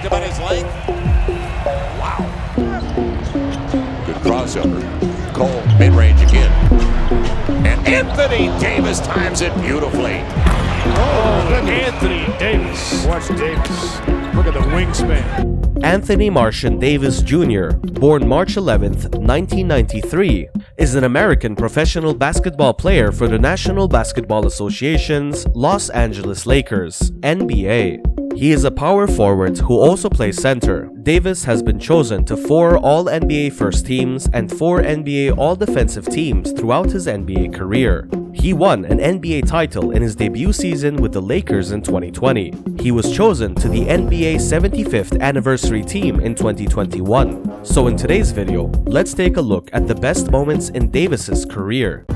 talked about his length. Wow. Good crossover. Cole, mid-range again. And Anthony Davis times it beautifully. Oh, look, Anthony Davis. Watch Davis. Look at the wingspan. Anthony Marshon Davis Jr., born March 11, 1993, is an American professional basketball player for the National Basketball Association's Los Angeles Lakers, NBA. He is a power forward who also plays center. Davis has been chosen to 4 All-NBA First Teams and 4 NBA All-Defensive Teams throughout his NBA career. He won an NBA title in his debut season with the Lakers in 2020. He was chosen to the NBA 75th Anniversary Team in 2021. So in today's video, let's take a look at the best moments in Davis's career.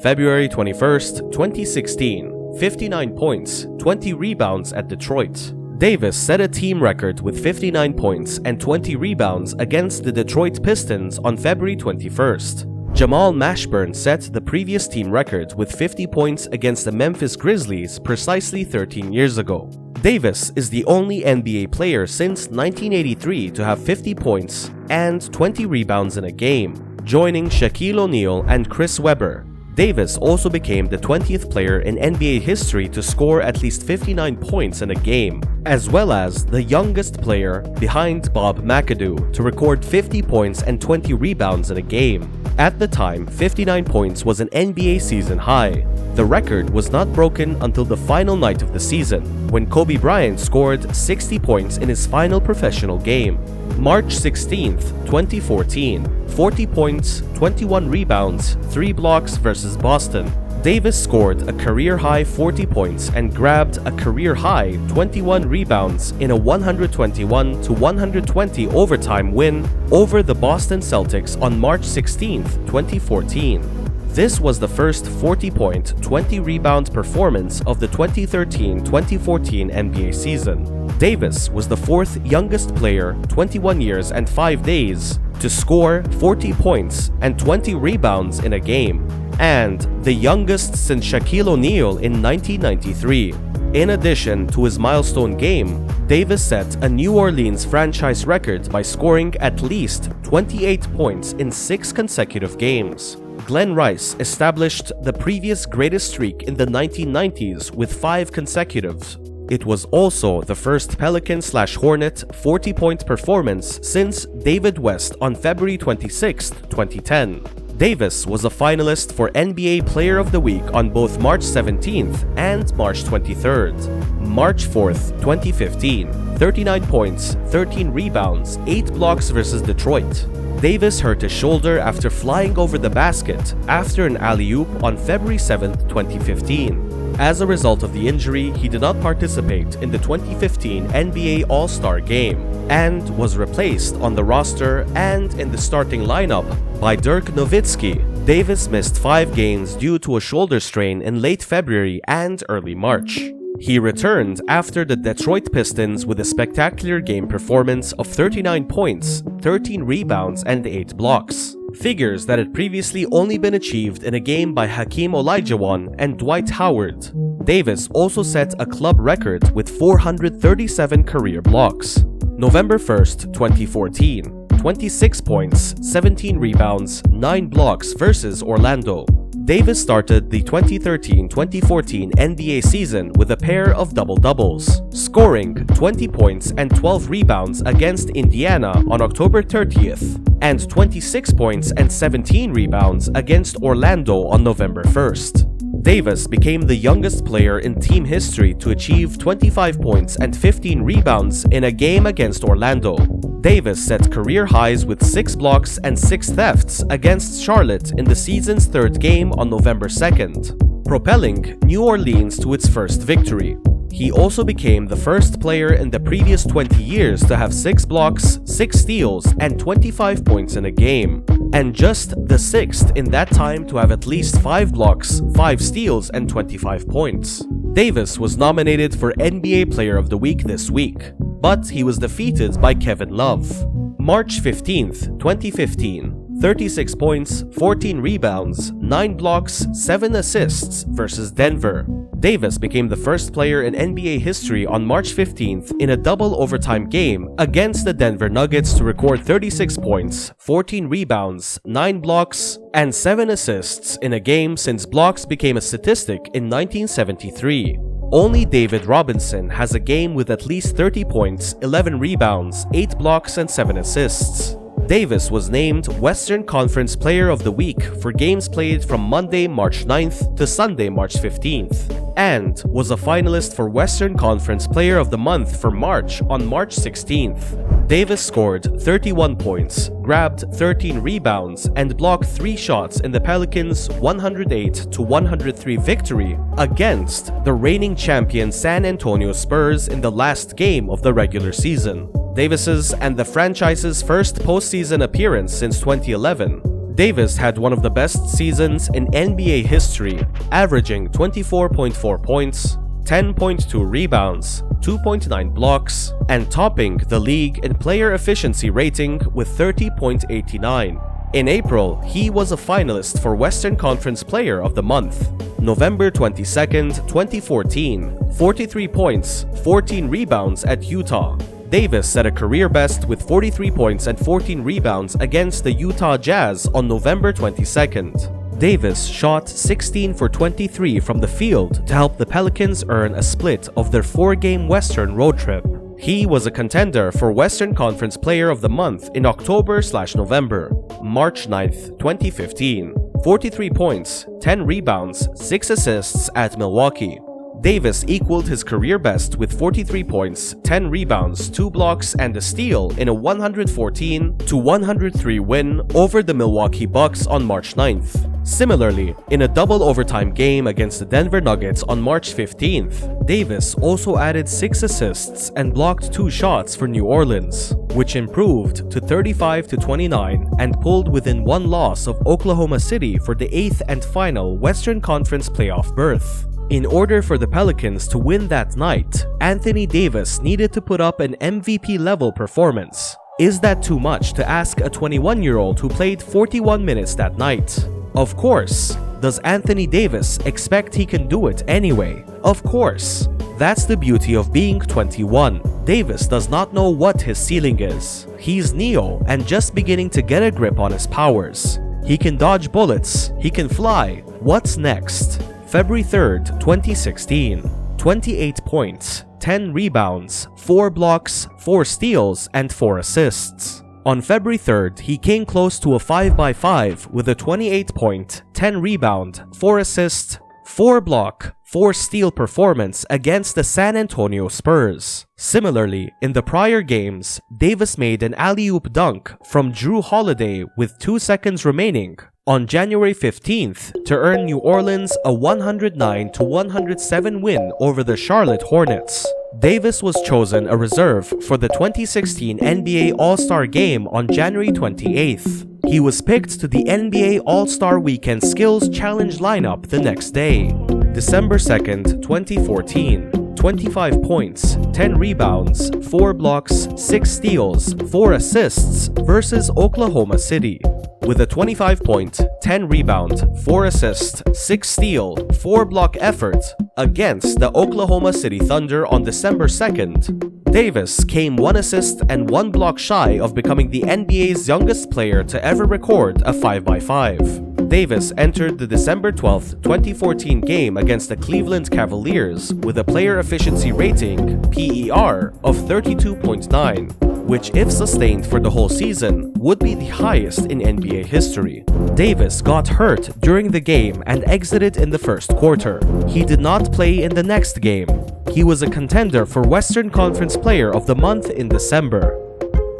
February 21st, 2016, 59 points, 20 rebounds at Detroit. Davis set a team record with 59 points and 20 rebounds against the Detroit Pistons on February 21st. Jamal Mashburn set the previous team record with 50 points against the Memphis Grizzlies precisely 13 years ago. Davis is the only NBA player since 1983 to have 50 points and 20 rebounds in a game, joining Shaquille O'Neal and Chris Webber. Davis also became the 20th player in NBA history to score at least 59 points in a game, as well as the youngest player behind Bob McAdoo to record 50 points and 20 rebounds in a game. At the time, 59 points was an NBA season high. The record was not broken until the final night of the season, when Kobe Bryant scored 60 points in his final professional game. March 16, 2014, 40 points, 21 rebounds, 3 blocks versus Boston. Davis scored a career-high 40 points and grabbed a career-high 21 rebounds in a 121-120 overtime win over the Boston Celtics on March 16, 2014. This was the first 40-point, 20-rebound performance of the 2013-2014 NBA season. Davis was the 4th youngest player, 21 years and 5 days, to score 40 points and 20 rebounds in a game, and the youngest since Shaquille O'Neal in 1993. In addition to his milestone game, Davis set a New Orleans franchise record by scoring at least 28 points in 6 consecutive games. Glenn Rice established the previous greatest streak in the 1990s with 5 consecutives. It was also the first Pelican/Hornet 40-point performance since David West on February 26, 2010. Davis was a finalist for NBA Player of the Week on both March 17th and March 23rd. March 4th, 2015, 39 points, 13 rebounds, 8 blocks versus Detroit. Davis hurt his shoulder after flying over the basket after an alley-oop on February 7, 2015. As a result of the injury, he did not participate in the 2015 NBA All-Star Game and was replaced on the roster and in the starting lineup by Dirk Nowitzki. Davis missed 5 games due to a shoulder strain in late February and early March. He returned after the Detroit Pistons with a spectacular game performance of 39 points, 13 rebounds, and 8 blocks. Figures that had previously only been achieved in a game by Hakeem Olajuwon and Dwight Howard. Davis also set a club record with 437 career blocks. November 1st, 2014, 26 points, 17 rebounds, 9 blocks versus Orlando. Davis started the 2013-2014 NBA season with a pair of double-doubles, scoring 20 points and 12 rebounds against Indiana on October 30th, and 26 points and 17 rebounds against Orlando on November 1st. Davis became the youngest player in team history to achieve 25 points and 15 rebounds in a game against Orlando. Davis set career highs with 6 blocks and 6 thefts against Charlotte in the season's 3rd game on November 2nd, propelling New Orleans to its first victory. He also became the first player in the previous 20 years to have 6 blocks, 6 steals, and 25 points in a game, and just the 6th in that time to have at least 5 blocks, 5 steals, and 25 points. Davis was nominated for NBA Player of the Week this week, but he was defeated by Kevin Love. March 15th, 2015, 36 points, 14 rebounds, 9 blocks, 7 assists versus Denver. Davis became the first player in NBA history on March 15th in a double overtime game against the Denver Nuggets to record 36 points, 14 rebounds, 9 blocks, and 7 assists in a game since blocks became a statistic in 1973. Only David Robinson has a game with at least 30 points, 11 rebounds, 8 blocks, and 7 assists. Davis was named Western Conference Player of the Week for games played from Monday, March 9th to Sunday, March 15th, and was a finalist for Western Conference Player of the Month for March on March 16th. Davis scored 31 points, grabbed 13 rebounds, and blocked 3 shots in the Pelicans' 108-103 victory against the reigning champion San Antonio Spurs in the last game of the regular season. Davis's and the franchise's first postseason appearance since 2011. Davis had one of the best seasons in NBA history, averaging 24.4 points, 10.2 rebounds, 2.9 blocks, and topping the league in player efficiency rating with 30.89. In April, he was a finalist for Western Conference Player of the Month. November 22nd, 2014, 43 points, 14 rebounds at Utah. Davis set a career best with 43 points and 14 rebounds against the Utah Jazz on November 22nd. Davis shot 16 for 23 from the field to help the Pelicans earn a split of their 4-game Western road trip. He was a contender for Western Conference Player of the Month in October/November. March 9th, 2015, 43 points, 10 rebounds, 6 assists at Milwaukee. Davis equaled his career best with 43 points, 10 rebounds, 2 blocks, and a steal in a 114-103 win over the Milwaukee Bucks on March 9th. Similarly, in a double overtime game against the Denver Nuggets on March 15th, Davis also added 6 assists and blocked 2 shots for New Orleans, which improved to 35-29 and pulled within 1 loss of Oklahoma City for the 8th and final Western Conference playoff berth. In order for the Pelicans to win that night, Anthony Davis needed to put up an MVP-level performance. Is that too much to ask a 21-year-old who played 41 minutes that night? Of course. Does Anthony Davis expect he can do it anyway? Of course. That's the beauty of being 21. Davis does not know what his ceiling is. He's Neo and just beginning to get a grip on his powers. He can dodge bullets. He can fly. What's next? February 3rd, 2016, 28 points, 10 rebounds, 4 blocks, 4 steals, and 4 assists. On February 3rd, he came close to a 5x5 with a 28-point, 10 rebound, 4 assist, 4 block, 4 steal performance against the San Antonio Spurs. Similarly, in the prior games, Davis made an alley-oop dunk from Drew Holiday with 2 seconds remaining on January 15th to earn New Orleans a 109-107 win over the Charlotte Hornets. Davis was chosen a reserve for the 2016 NBA All-Star Game on January 28th. He was picked to the NBA All-Star Weekend Skills Challenge lineup the next day. December 2nd, 2014. 25 points, 10 rebounds, 4 blocks, 6 steals, 4 assists versus Oklahoma City. With a 25-point, 10 rebound, 4 assist, 6 steal, 4 block effort against the Oklahoma City Thunder on December 2nd, Davis came 1 assist and 1 block shy of becoming the NBA's youngest player to ever record a 5x5. Davis entered the December 12, 2014 game against the Cleveland Cavaliers with a player efficiency rating, PER, of 32.9, which if sustained for the whole season, would be the highest in NBA history. Davis got hurt during the game and exited in the first quarter. He did not play in the next game. He was a contender for Western Conference Player of the Month in December.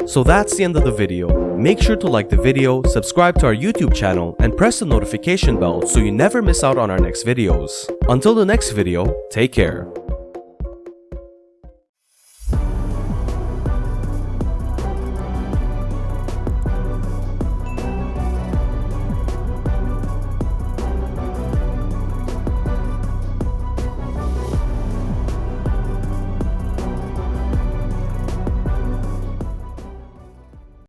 So that's the end of the video. Make sure to like the video, subscribe to our YouTube channel, and press the notification bell so you never miss out on our next videos. Until the next video, take care.